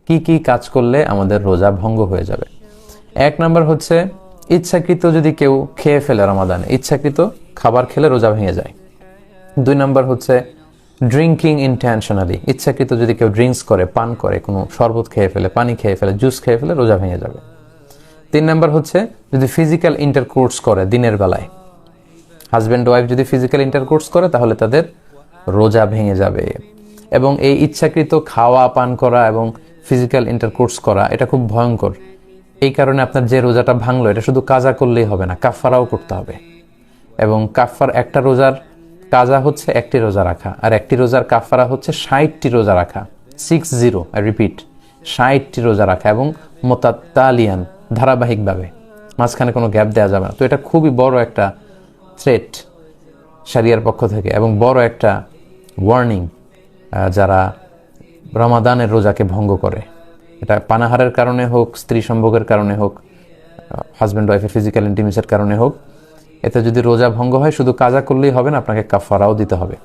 কি কি কাজ করলে আমাদের রোজা ভঙ্গ হয়ে যাবে। 1 নাম্বার হচ্ছে ইচ্ছাকৃত যদি কেউ খেয়ে ফেলে রমাদানে, ইচ্ছাকৃত খাবার খেলে রোজা ভেঙে যায়। 2 নাম্বার হচ্ছে ড্রিঙ্কিং ইনটেনশনালি, ইচ্ছাকৃত যদি কেউ ড্রিঙ্কস করে, পান করে, কোনো শরবত খেয়ে ফেলে, পানি খেয়ে ফেলে, জুস খেয়ে ফেলে, রোজা ভেঙে যাবে। 3 নাম্বার হচ্ছে যদি ফিজিক্যাল ইন্টারকোর্স করে দিনের বেলায়, হাজব্যান্ড ওয়াইফ যদি ফিজিক্যাল ইন্টারকোর্স করে তাহলে তাদের রোজা ভেঙে যাবে। এবং এই ইচ্ছাকৃত খাওয়া, পান করা এবং ফিজিক্যাল ইন্টারকোর্স করা এটা খুব ভয়ঙ্কর। এই কারণে আপনার যে রোজাটা ভাঙলো এটা শুধু কাজা করলেই হবে না, কাফারাও করতে হবে। এবং কাফার একটা রোজার কাজা হচ্ছে একটি রোজা রাখা, আর একটি রোজার কাফারা হচ্ছে 60টি রোজা রাখা। 60, আই রিপিট, 60টি রোজা রাখা, এবং মোতাতালিয়ান, ধারাবাহিকভাবে, মাঝখানে কোনো গ্যাপ দেওয়া যাবে না। তো এটা খুবই বড় একটা থ্রেট শরিয়ার পক্ষ থেকে, এবং বড় একটা ওয়ার্নিং যারা রমাদানের রোজাকে ভঙ্গ করে। এটা পানাহারের কারণে হোক, স্ত্রী সম্ভোগের কারণে হোক, হাজব্যান্ড ওয়াইফের ফিজিক্যাল ইন্টিমেসির কারণে হোক, এতে যদি রোজা ভঙ্গ হয় শুধু কাজা করলেই হবে না, আপনাকে কাফারাও দিতে হবে।